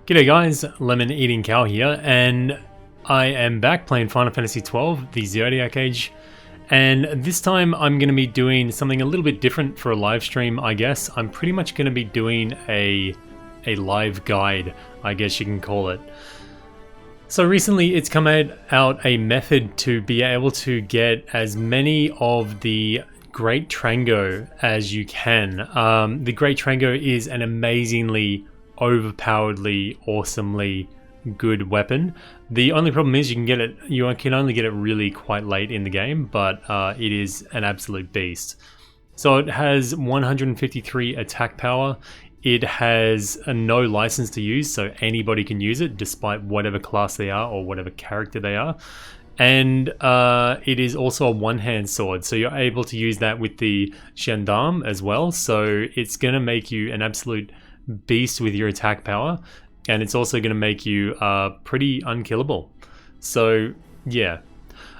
G'day guys, Lemon Eating Cow here, and I am back playing Final Fantasy XII, the Zodiac Age, and this time I'm going to be doing something a little bit different for a live stream, I guess. I'm pretty much going to be doing a live guide, I guess you can call it. So recently it's come out a method to be able to get as many of the Great Trango as you can. The Great Trango is an amazingly overpoweredly, awesomely good weapon. The only problem is you can only get it really quite late in the game, but it is an absolute beast. So it has 153 attack power. It has no license to use, so anybody can use it despite whatever class they are or whatever character they are. And it is also a one-hand sword, so you're able to use that with the gendarme as well. So it's going to make you an absolute beast with your attack power, and it's also going to make you pretty unkillable. So yeah,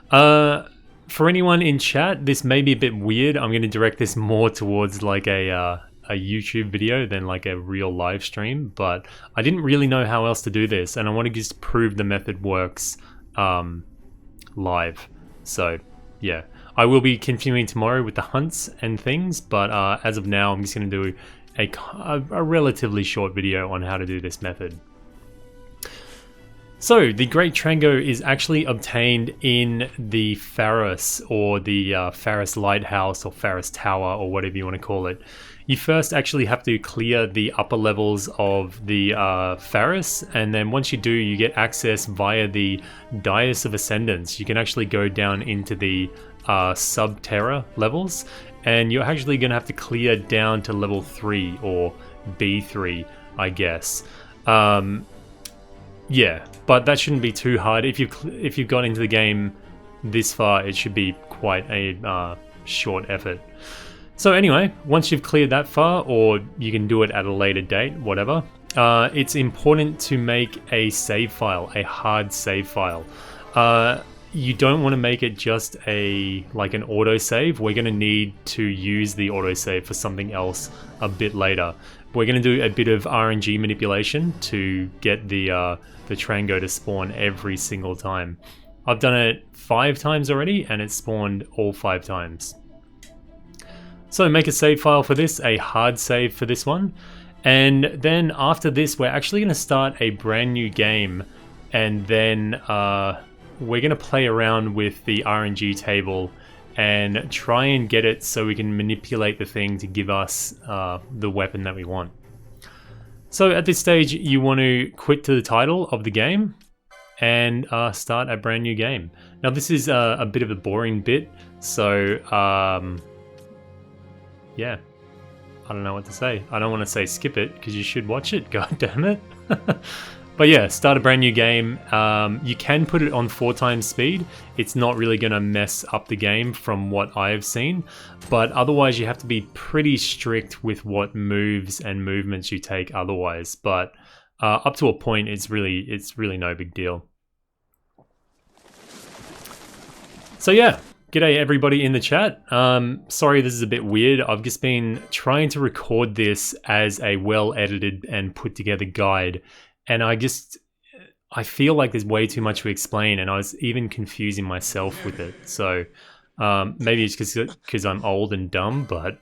for anyone in chat, this may be a bit weird. I'm going to direct this more towards like a YouTube video than like a real live stream, but I didn't really know how else to do this, and I want to just prove the method works live. So yeah, I will be continuing tomorrow with the hunts and things, but as of now I'm just going to do a relatively short video on how to do this method. So the Great Trango is actually obtained in the Pharos, or the Pharos Lighthouse or Pharos Tower, or whatever you want to call it. You first actually have to clear the upper levels of the Pharos, and then once you do, you get access via the Dais of Ascendance. You can actually go down into the Subterra levels, and you're actually going to have to clear down to level 3 or B3, I guess. Yeah, but that shouldn't be too hard. If you've got into the game this far, it should be quite a short effort. So anyway, once you've cleared that far, or you can do it at a later date, whatever, it's important to make a save file, a hard save file. You don't want to make it just like an autosave. We're going to need to use the autosave for something else a bit later. We're going to do a bit of RNG manipulation to get the Trango to spawn every single time. I've done it 5 times already, and it spawned all 5 times. So make a save file for this, a hard save for this one. And then after this, we're actually going to start a brand new game, and then we're going to play around with the RNG table and try and get it so we can manipulate the thing to give us the weapon that we want. So at this stage, you want to quit to the title of the game and start a brand new game. Now this is a bit of a boring bit, so yeah, I don't know what to say. I don't want to say skip it, because you should watch it, god damn it. But yeah, start a brand new game. You can put it on 4 times speed. It's not really going to mess up the game from what I've seen, but otherwise you have to be pretty strict with what moves and movements you take otherwise. But up to a point, it's really no big deal. So yeah, g'day everybody in the chat. Sorry this is a bit weird. I've just been trying to record this as a well-edited and put together guide, and I feel like there's way too much to explain, and I was even confusing myself with it. So maybe it's because I'm old and dumb, but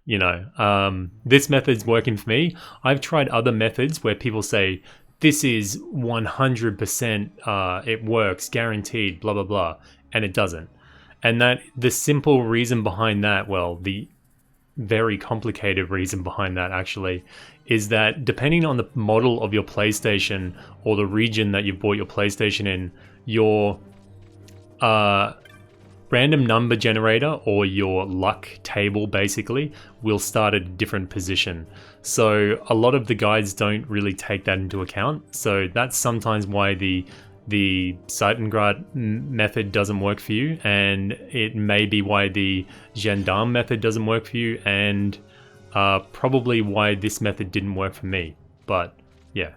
you know, this method's working for me. I've tried other methods where people say, this is 100%, it works, guaranteed, blah, blah, blah, and it doesn't. And that the simple reason behind that, well, the very complicated reason behind that actually, is that depending on the model of your PlayStation or the region that you bought your PlayStation in, your random number generator or your luck table basically will start at a different position. So a lot of the guides don't really take that into account. So that's sometimes why the Seitengrat method doesn't work for you, and it may be why the gendarme method doesn't work for you, and probably why this method didn't work for me. But yeah.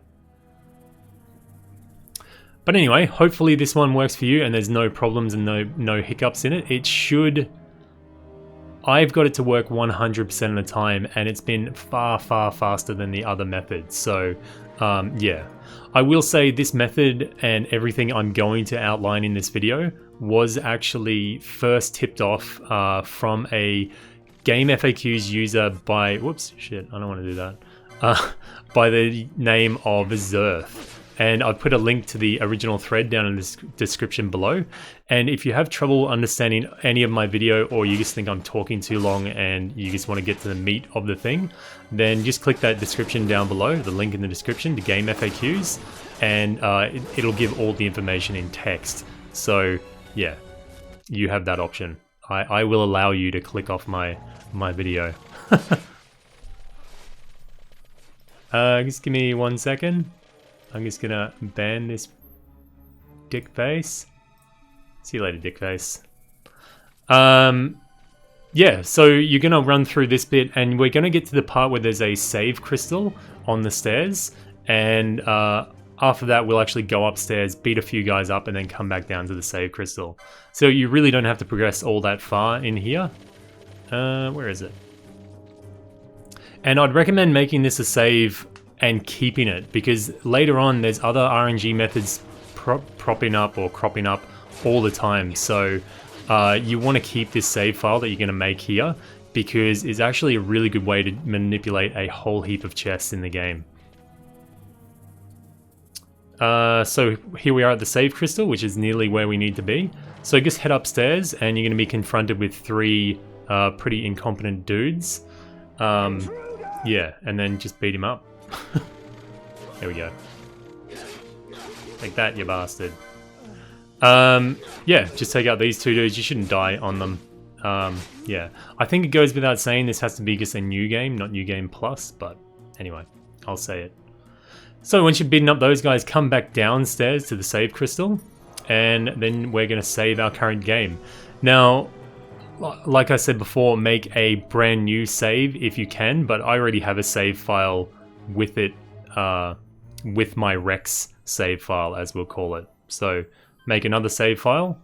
But anyway, hopefully this one works for you and there's no problems and no hiccups in it. It should I've got it to work 100% of the time, and it's been far, far faster than the other methods. So yeah, I will say this method and everything I'm going to outline in this video was actually first tipped off from a Game FAQs user by, whoops, shit, I don't want to do that, by the name of Zirth. And I've put a link to the original thread down in the description below. And if you have trouble understanding any of my video, or you just think I'm talking too long and you just want to get to the meat of the thing, then just click that description down below, the link in the description to Game FAQs, and it'll give all the information in text. So yeah, you have that option. I will allow you to click off my video. Just give me 1 second. I'm just gonna ban this dick face. See you later, dick face. Yeah, so you're gonna run through this bit, and we're gonna get to the part where there's a save crystal on the stairs, and after that we'll actually go upstairs, beat a few guys up, and then come back down to the save crystal. So you really don't have to progress all that far in here. Where is it? And I'd recommend making this a save and keeping it, because later on there's other RNG methods propping up or cropping up all the time. So you want to keep this save file that you're going to make here, because it's actually a really good way to manipulate a whole heap of chests in the game. So here we are at the save crystal, which is nearly where we need to be. So just head upstairs, and you're going to be confronted with 3 pretty incompetent dudes. Yeah, and then just beat him up. There we go. Take that, you bastard. Yeah, just take out these 2 dudes. You shouldn't die on them. Yeah, I think it goes without saying this has to be just a new game, not New Game Plus, but anyway, I'll say it. So once you've beaten up those guys, come back downstairs to the save crystal, and then we're going to save our current game. Now, like I said before, make a brand new save if you can, but I already have a save file with it, with my Rex save file, as we'll call it. So make another save file,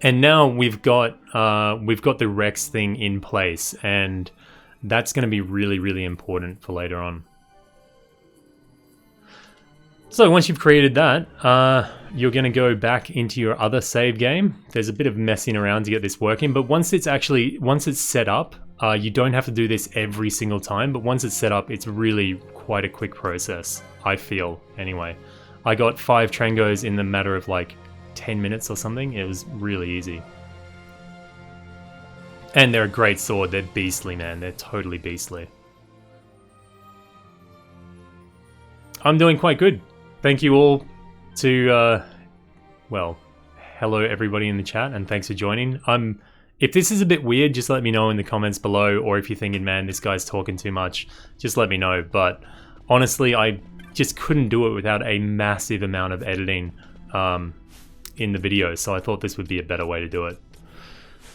and now we've got the Rex thing in place, and that's going to be really, really important for later on. So once you've created that, you're going to go back into your other save game. There's a bit of messing around to get this working, but once it's set up, you don't have to do this every single time, but once it's set up, it's really quite a quick process, I feel, anyway. I got 5 Trangos in the matter of like 10 minutes or something. It was really easy. And they're a great sword. They're beastly, man. They're totally beastly. I'm doing quite good. Thank you all to, well, hello everybody in the chat, and thanks for joining. If this is a bit weird, just let me know in the comments below, or if you're thinking, man, this guy's talking too much, just let me know. But honestly, I just couldn't do it without a massive amount of editing in the video, so I thought this would be a better way to do it.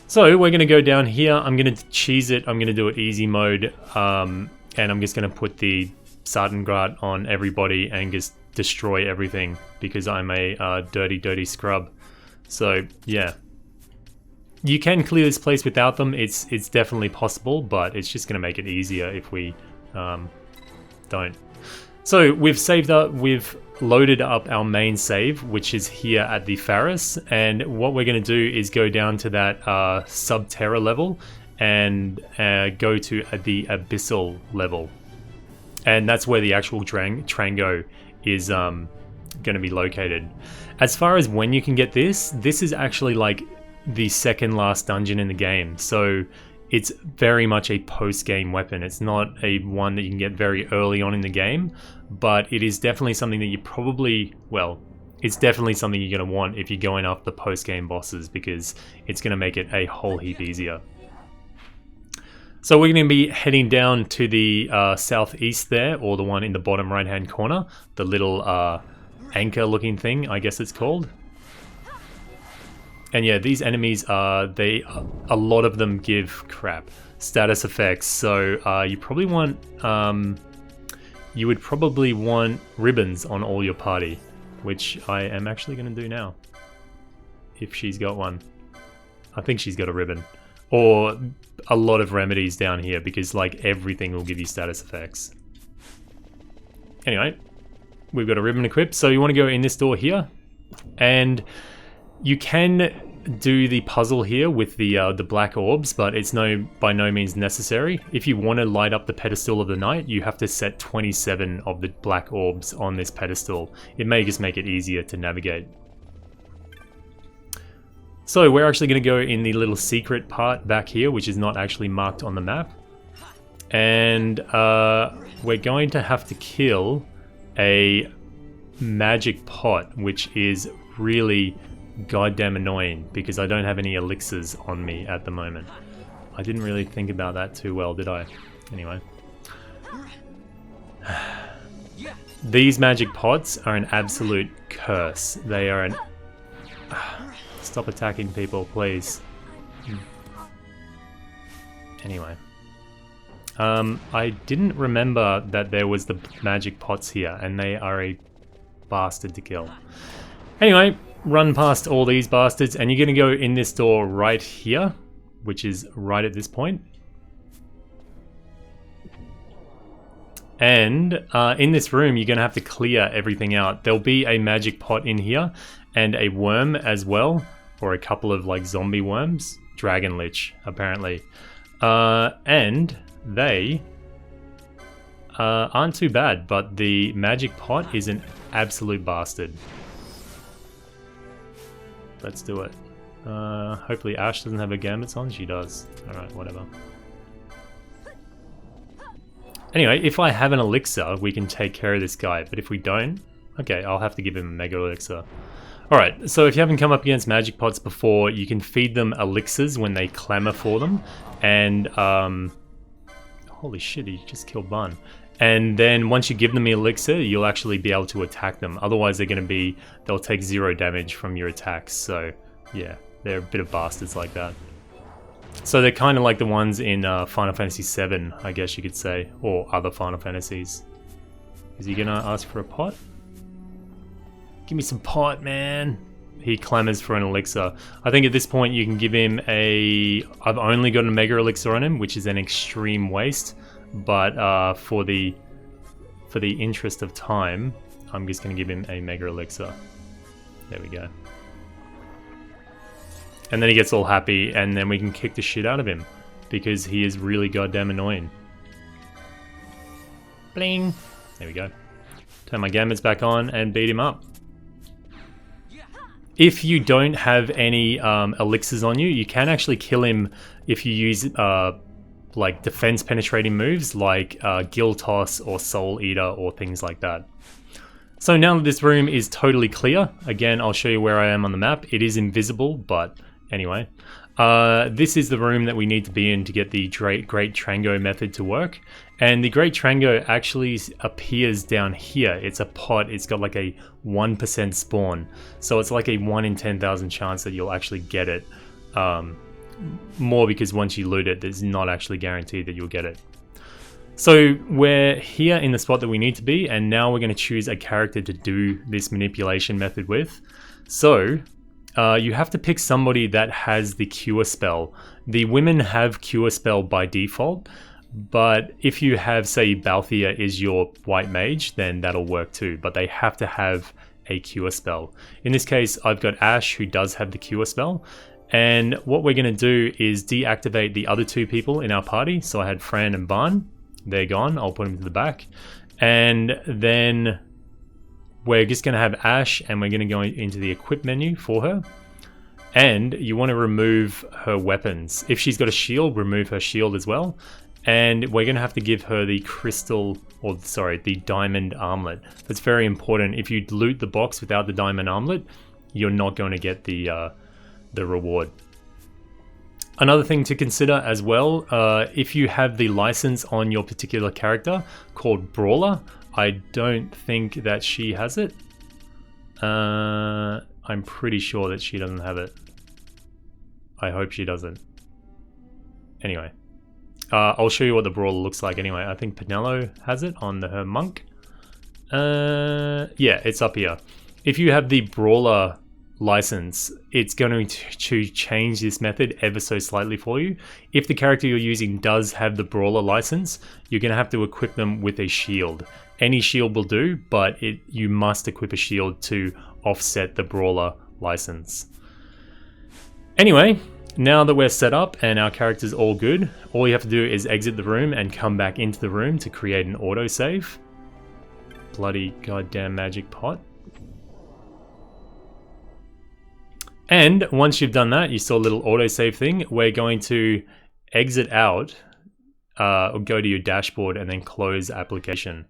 So we're going to go down here. I'm going to cheese it. I'm going to do it easy mode, and I'm just going to put the Satangrat on everybody and just destroy everything, because I'm a dirty, dirty scrub. So yeah, you can clear this place without them. It's definitely possible, but it's just going to make it easier if we don't. So we've saved up, we've loaded up our main save, which is here at the Pharos, and what we're going to do is go down to that Subterra level and go to the Abyssal level, and that's where the actual Trango is going to be located. As far as when you can get this is actually like the second last dungeon in the game, so it's very much a post-game weapon. It's not a one that you can get very early on in the game, but it is definitely something that you probably, well, it's definitely something you're going to want if you're going after the post-game bosses, because it's going to make it a whole heap easier. So we're going to be heading down to the southeast there, or the one in the bottom right hand corner, the little anchor looking thing, I guess it's called. And yeah, these enemies a lot of them give status effects, so you probably want you would probably want ribbons on all your party, which I am actually going to do now, if she's got one. I think she's got a ribbon. or a lot of remedies down here, because like everything will give you status effects. Anyway, we've got a ribbon equipped, so you want to go in this door here, and you can do the puzzle here with the black orbs, but it's by no means necessary. If you want to light up the pedestal of the night, you have to set 27 of the black orbs on this pedestal. It may just make it easier to navigate. So we're actually going to go in the little secret part back here, which is not actually marked on the map. And we're going to have to kill a magic pot, which is really goddamn annoying because I don't have any elixirs on me at the moment. I didn't really think about that too well, did I? Anyway. These magic pots are an absolute curse. They are an... Stop attacking people, please. Anyway. I didn't remember that there was the magic pots here, and they are a bastard to kill. Anyway, run past all these bastards, and you're going to go in this door right here, which is right at this point. And in this room, you're going to have to clear everything out. There'll be a magic pot in here, and a worm as well, or a couple of like zombie worms. Dragon Lich, apparently. And they aren't too bad, but the magic pot is an absolute bastard. Let's do it. Hopefully Ash doesn't have her gambits on. She does. Alright, whatever. Anyway, if I have an elixir, we can take care of this guy. But if we don't, okay, I'll have to give him a mega elixir. Alright, so if you haven't come up against magic pots before, you can feed them elixirs when they clamor for them. And, holy shit, he just killed Bun. And then once you give them the elixir, you'll actually be able to attack them. Otherwise, they'll take 0 damage from your attacks. So, yeah, they're a bit of bastards like that. So they're kind of like the ones in Final Fantasy VII, I guess you could say, or other Final Fantasies. Is he gonna ask for a pot? Give me some pot, man. He clamors for an elixir. I think at this point you can give him I've only got a mega elixir on him, which is an extreme waste. But for the interest of time, I'm just going to give him a mega elixir. There we go. And then he gets all happy, and then we can kick the shit out of him because he is really goddamn annoying. Bling. There we go. Turn my gambits back on and beat him up. If you don't have any elixirs on you, you can actually kill him if you use like defense penetrating moves like Gill Toss or Soul Eater or things like that. So now that this room is totally clear, again I'll show you where I am on the map. It is invisible, but anyway. This is the room that we need to be in to get the Great Trango method to work. And the Great Trango actually appears down here. It's a pot, it's got like a 1% spawn. So it's like a 1 in 10,000 chance that you'll actually get it. More because once you loot it, it's not actually guaranteed that you'll get it. So we're here in the spot that we need to be, and now we're going to choose a character to do this manipulation method with. So you have to pick somebody that has the cure spell. The women have cure spell by default, but if you have, say, Balthia is your white mage, then that'll work too, but they have to have a cure spell. In this case, I've got Ash, who does have the cure spell. And what we're going to do is deactivate the other 2 people in our party. So I had Fran and Barn. They're gone. I'll put them to the back. And then we're just going to have Ash, and we're going to go into the equip menu for her. And you want to remove her weapons. If she's got a shield, remove her shield as well. And we're going to have to give her the the diamond armlet. That's very important. If you loot the box without the diamond armlet, you're not going to get the reward. Another thing to consider as well, if you have the license on your particular character called Brawler, I don't think that she has it. I'm pretty sure that she doesn't have it. I hope she doesn't. Anyway, I'll show you what the Brawler looks like anyway. I think Pinello has it on her monk. Yeah, it's up here. If you have the Brawler license, it's going to change this method ever so slightly for you. If the character you're using does have the brawler license, you're going to have to equip them with a shield. Any shield will do, but you must equip a shield to offset the brawler license. Anyway, now that we're set up and our character's all good, all you have to do is exit the room and come back into the room to create an autosave. Bloody goddamn magic pot. And once you've done that, you saw a little autosave thing. We're going to exit out, or go to your dashboard and then close application.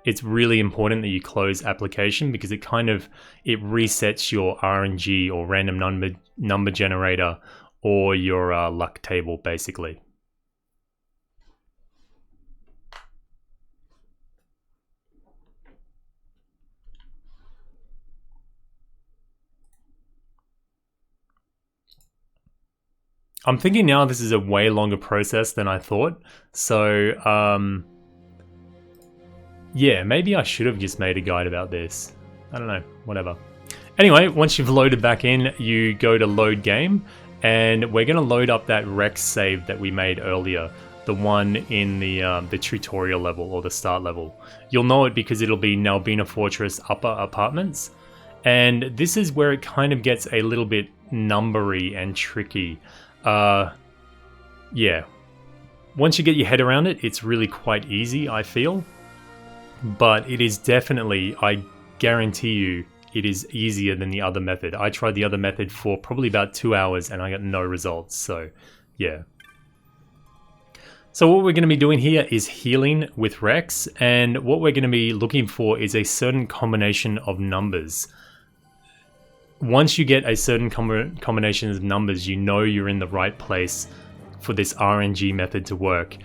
It's really important that you close application because it resets your RNG or random number generator or your luck table basically. I'm thinking now this is a way longer process than I thought. So, yeah, maybe I should have just made a guide about this. I don't know, whatever. Anyway, once you've loaded back in, you go to load game, and we're going to load up that Rex save that we made earlier. The one in the tutorial level or the start level. You'll know it because it'll be Nalbina Fortress upper apartments. And this is where it kind of gets a little bit numbery and tricky. Yeah, once you get your head around it, it's really quite easy, I feel. But it is definitely, I guarantee you, it is easier than the other method. I tried the other method for probably about 2 hours and I got no results, so yeah. So what we're going to be doing here is healing with Rex, and what we're going to be looking for is a certain combination of numbers. Once you get a certain combination of numbers, you know you're in the right place for this RNG method to work.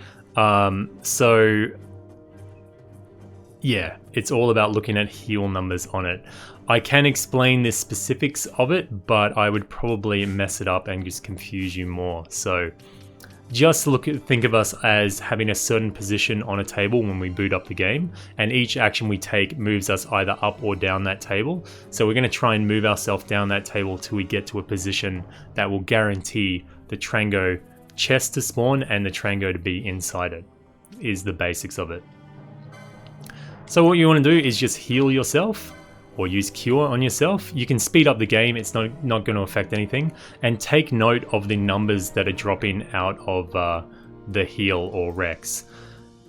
So yeah, it's all about looking at heal numbers on it. I can explain the specifics of it, but I would probably mess it up and just confuse you more. So just think of us as having a certain position on a table when we boot up the game, and each action we take moves us either up or down that table. So we're going to try and move ourselves down that table till we get to a position that will guarantee the Trango chest to spawn and the Trango to be inside it, is the basics of it. So what you want to do is just heal yourself or use cure on yourself. You can speed up the game, it's not going to affect anything, and take note of the numbers that are dropping out of the heal or Rex.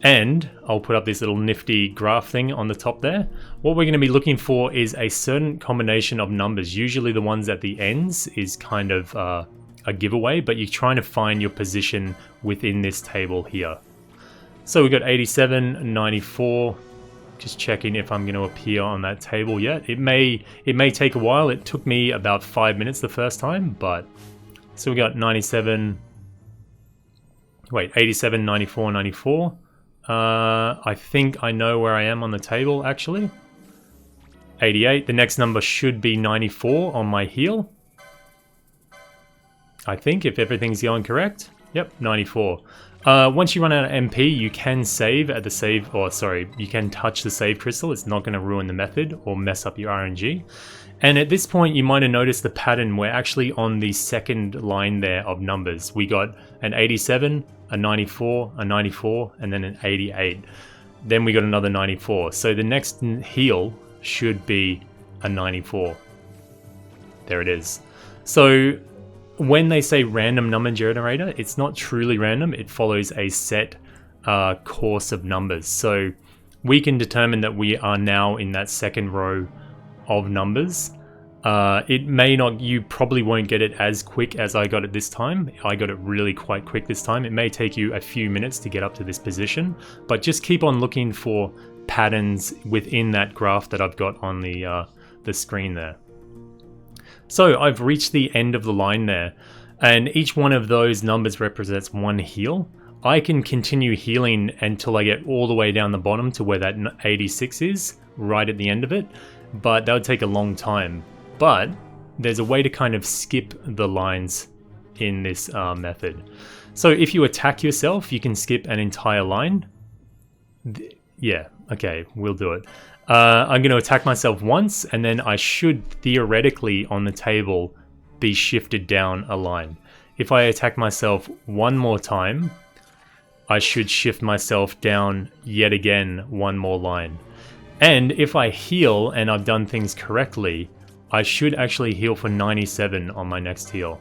And I'll put up this little nifty graph thing on the top there. What we're going to be looking for is a certain combination of numbers. Usually the ones at the ends is kind of a giveaway, but you're trying to find your position within this table here. So we've got 87, 94, just checking if I'm going to appear on that table yet. It may take a while. It took me about 5 minutes the first time, but so we got 97, wait, 87, 94, 94. I think I know where I am on the table actually. 88, the next number should be 94 on my heal. I think, if everything's going correct. Yep, 94. Once you run out of MP, you can save at the save, or sorry, you can touch the save crystal. It's not going to ruin the method or mess up your RNG. And at this point, you might have noticed the pattern. We're actually on the second line there of numbers. We got an 87, a 94, a 94, and then an 88. Then we got another 94. So the next heal should be a 94. There it is. So when they say random number generator, it's not truly random. It follows a set course of numbers. So we can determine that we are now in that second row of numbers. It may not, you probably won't get it as quick as I got it this time. I got it really quite quick this time. It may take you a few minutes to get up to this position, but just keep on looking for patterns within that graph that I've got on the screen there. So I've reached the end of the line there, and each one of those numbers represents one heal. I can continue healing until I get all the way down the bottom to where that 86 is, right at the end of it, but that would take a long time. But there's a way to kind of skip the lines in this method. So if you attack yourself, you can skip an entire line. Yeah, okay, we'll do it. I'm going to attack myself once, and then I should theoretically on the table be shifted down a line. If I attack myself one more time, I should shift myself down yet again one more line. And if I heal and I've done things correctly, I should actually heal for 97 on my next heal.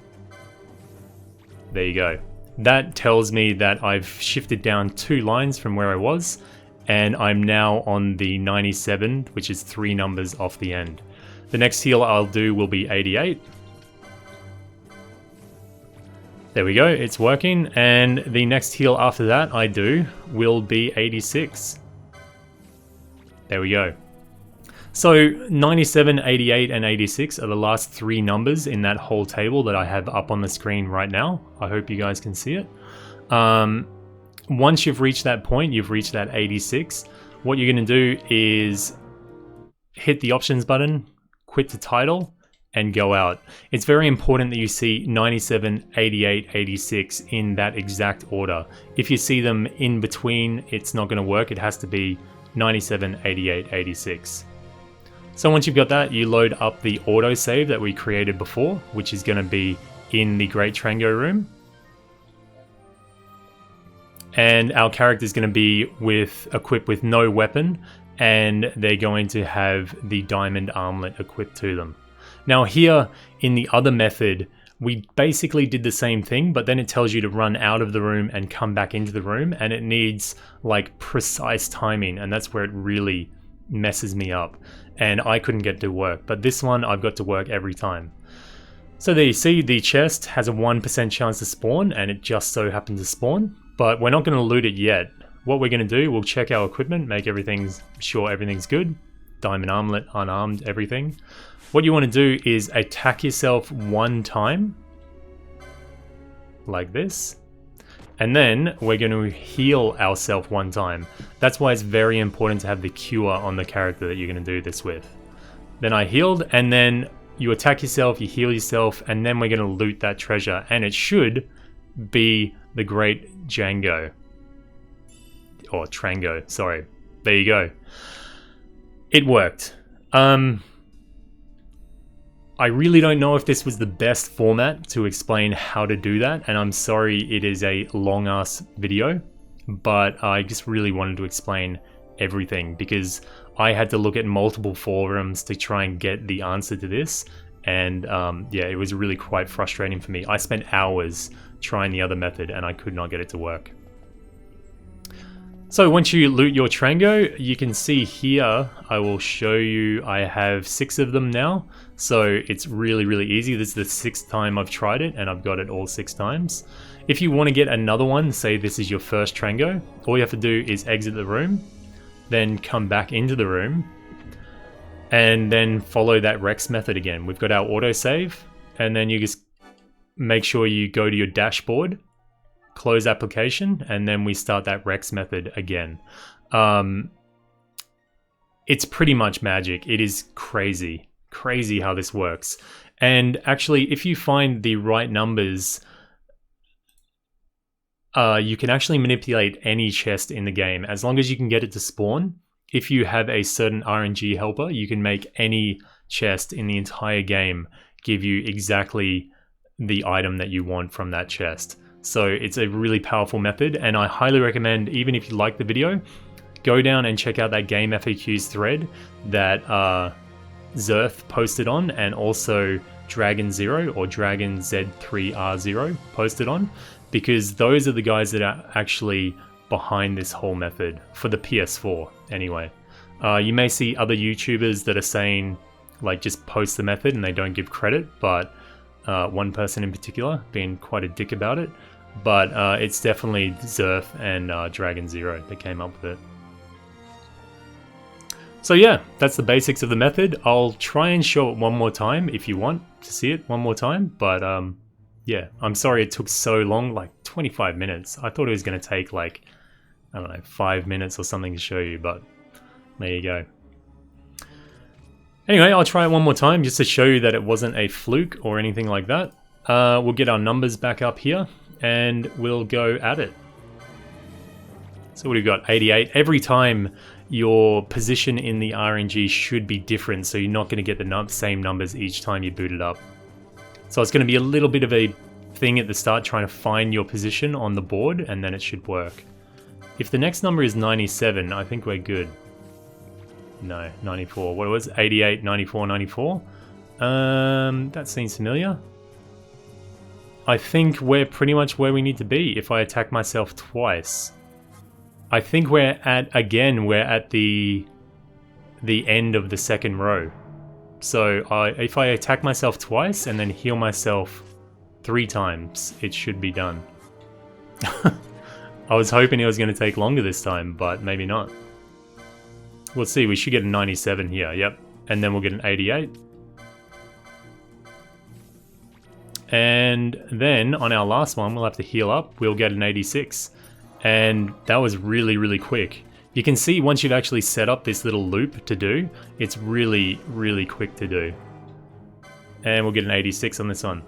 There you go. That tells me that I've shifted down 2 lines from where I was, and I'm now on the 97, which is 3 numbers off the end. The next heal I'll do will be 88. There we go, it's working, and the next heal after that I do will be 86. There we go. So 97, 88, and 86 are the last 3 numbers in that whole table that I have up on the screen right now. I hope you guys can see it. Once you've reached that point, you've reached that 86, what you're going to do is hit the options button, quit the title, and go out. It's very important that you see 97, 88, 86 in that exact order. If you see them in between, it's not going to work. It has to be 97, 88, 86. So once you've got that, you load up the autosave that we created before, which is going to be in the Great Trango room. And our character is going to be equipped with no weapon, and they're going to have the diamond armlet equipped to them. Now here in the other method, we basically did the same thing, but then it tells you to run out of the room and come back into the room, and it needs like precise timing, and that's where it really messes me up. And I couldn't get to work, but this one I've got to work every time. So there you see the chest has a 1% chance to spawn, and it just so happened to spawn, but we're not going to loot it yet. What we're going to do, we'll check our equipment, make sure everything's good. Diamond armlet, unarmed, everything. What you want to do is attack yourself 1 time, like this, and then we're going to heal ourselves 1 time. That's why it's very important to have the cure on the character that you're going to do this with. Then I healed, and then you attack yourself, you heal yourself, and then we're going to loot that treasure, and it should be the Great Django. Or Trango, sorry. There you go. It worked. I really don't know if this was the best format to explain how to do that, and I'm sorry it is a long-ass video, but I just really wanted to explain everything because I had to look at multiple forums to try and get the answer to this, and yeah, it was really quite frustrating for me. I spent hours trying the other method and I could not get it to work. So once you loot your Trango, you can see here, I will show you, I have 6 of them now. So it's really, really easy. This is the 6th time I've tried it and I've got it all 6 times. If you want to get another one, say this is your first Trango, all you have to do is exit the room, then come back into the room, and then follow that Rex method again. We've got our autosave, and then you just make sure you go to your dashboard, close application, and then we start that Rex method again. It's pretty much magic. It is crazy how this works. And actually, if you find the right numbers, you can actually manipulate any chest in the game as long as you can get it to spawn. If you have a certain RNG helper, you can make any chest in the entire game give you exactly the item that you want from that chest. So it's a really powerful method, and I highly recommend, even if you like the video, go down and check out that game FAQs thread that Zirth posted on, and also DragonZ3R0 or DragonZ3R0 posted on, because those are the guys that are actually behind this whole method, for the PS4 anyway. You may see other YouTubers that are saying, like, just post the method and they don't give credit, but one person in particular being quite a dick about it, but it's definitely Zirth and DragonZ3R0 that came up with it. So yeah, that's the basics of the method. I'll try and show it one more time if you want to see it one more time, but yeah, I'm sorry it took so long, like 25 minutes. I thought it was going to take like, I don't know, 5 minutes or something to show you, but there you go. Anyway, I'll try it one more time just to show you that it wasn't a fluke or anything like that. We'll get our numbers back up here and we'll go at it. So what do we got? 88. Every time your position in the RNG should be different, so you're not going to get the same numbers each time you boot it up. So it's going to be a little bit of a thing at the start trying to find your position on the board, and then it should work. If the next number is 97, I think we're good. No, 94. What was it? 88, 94, 94? That seems familiar. I think we're pretty much where we need to be if I attack myself twice. I think we're at the end of the second row. So if I attack myself twice and then heal myself 3 times, it should be done. I was hoping it was going to take longer this time, but maybe not. We'll see, we should get a 97 here, yep. And then we'll get an 88. And then on our last one, we'll have to heal up, we'll get an 86. And that was really, really quick. You can see once you've actually set up this little loop to do, it's really, really quick to do. And we'll get an 86 on this one.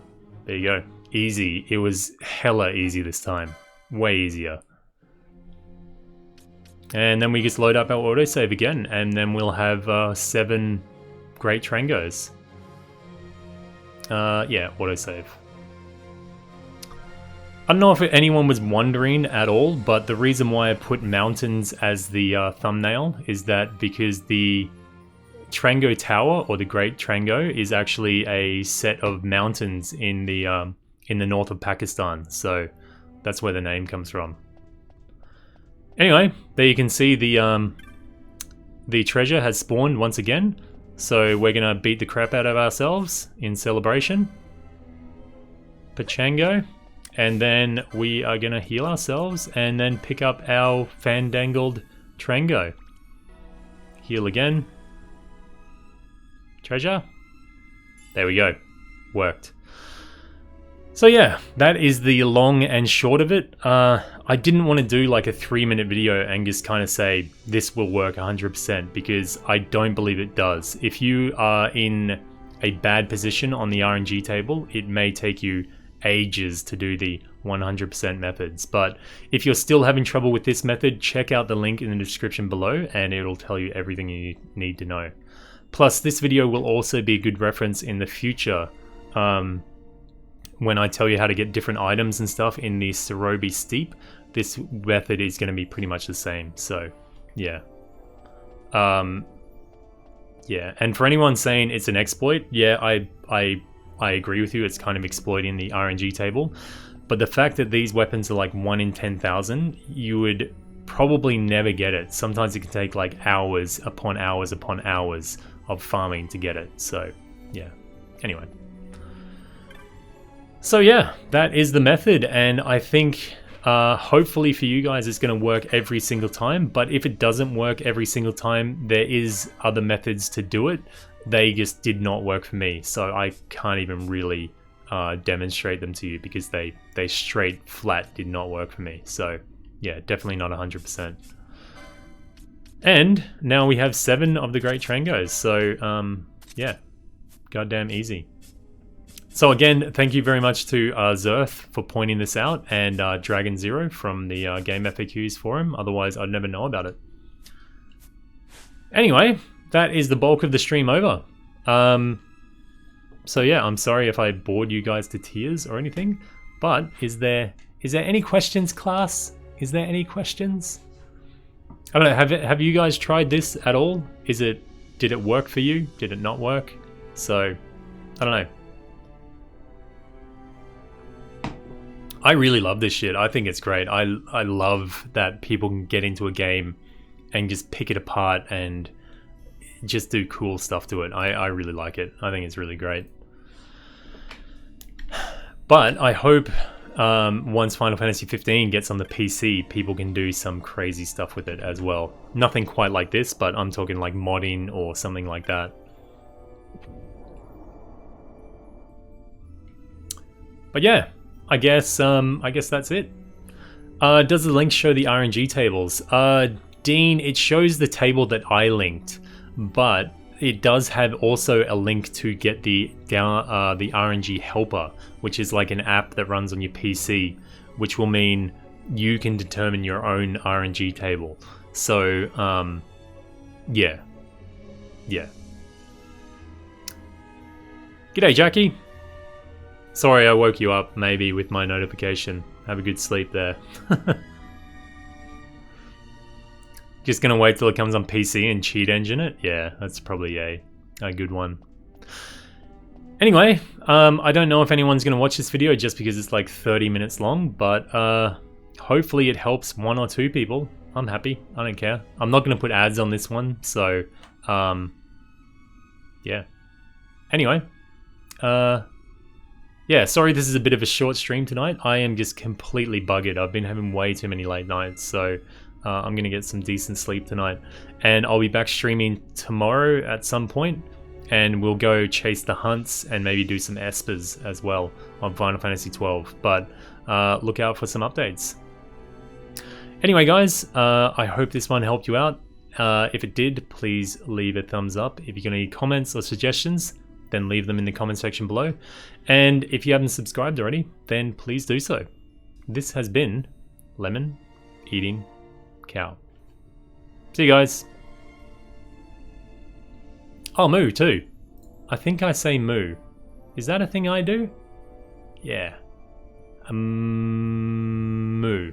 There you go. Easy. It was hella easy this time. Way easier. And then we just load up our autosave again, and then we'll have 7 Great Trangos. Yeah, autosave. I don't know if anyone was wondering at all, but the reason why I put mountains as the thumbnail is that because the Trango Tower, or the Great Trango, is actually a set of mountains in the north of Pakistan, so that's where the name comes from. Anyway, there you can see the treasure has spawned once again, so we're gonna beat the crap out of ourselves in celebration. Pachango. And then we are going to heal ourselves and then pick up our fandangled Trango. Heal again. Treasure. There we go. Worked. So yeah, that is the long and short of it. I didn't want to do like a 3-minute video and just kind of say this will work 100% because I don't believe it does. If you are in a bad position on the RNG table, it may take you ages to do the 100% methods, but if you're still having trouble with this method, check out the link in the description below and it'll tell you everything you need to know. Plus, this video will also be a good reference in the future when I tell you how to get different items and stuff in the Cerobi Steep. This method is going to be pretty much the same, so yeah. Yeah, and for anyone saying it's an exploit, yeah, I agree with you, it's kind of exploiting the RNG table. But the fact that these weapons are like 1 in 10,000, you would probably never get it. Sometimes it can take like hours upon hours upon hours of farming to get it. So, yeah. Anyway. So yeah, that is the method. And I think hopefully for you guys it's going to work every single time. But if it doesn't work every single time, there is other methods to do it. They just did not work for me, so I can't even really demonstrate them to you because they straight flat did not work for me. So yeah, definitely not 100%. And now we have 7 of the Great Trangos, so yeah, goddamn easy. So again, thank you very much to Zirth for pointing this out, and DragonZ3R0 from the Game FAQs forum, otherwise I'd never know about it. Anyway, that is the bulk of the stream over. So yeah, I'm sorry if I bored you guys to tears or anything, but is there any questions, class? Is there any questions? I don't know, have you guys tried this at all? Did it work for you? Did it not work? So, I don't know. I really love this shit. I think it's great. I love that people can get into a game and just pick it apart and just do cool stuff to it. I really like it. I think it's really great. But I hope once Final Fantasy 15 gets on the PC, people can do some crazy stuff with it as well. Nothing quite like this, but I'm talking like modding or something like that. But yeah, I guess that's it. Does the link show the RNG tables? Dean, it shows the table that I linked, but it does have also a link to get the RNG helper, which is like an app that runs on your PC, which will mean you can determine your own RNG table. So Yeah. Yeah. G'day, Jackie. Sorry I woke you up, maybe, with my notification. Have a good sleep there. Just gonna wait till it comes on PC and cheat engine it? Yeah, that's probably a good one. Anyway, I don't know if anyone's gonna watch this video just because it's like 30 minutes long, but hopefully it helps 1 or 2 people. I'm happy, I don't care. I'm not gonna put ads on this one, so yeah. Anyway, yeah, sorry this is a bit of a short stream tonight. I am just completely buggered. I've been having way too many late nights, so I'm gonna get some decent sleep tonight. And I'll be back streaming tomorrow at some point, and we'll go chase the hunts and maybe do some espers as well on Final Fantasy XII. But look out for some updates. Anyway guys, I hope this one helped you out. If it did, please leave a thumbs up. If you've got any comments or suggestions, then leave them in the comment section below. And if you haven't subscribed already, then please do so. This has been Lemon Eating Cow. See you guys. Oh, moo too. I think I say moo. Is that a thing I do? Yeah. Moo.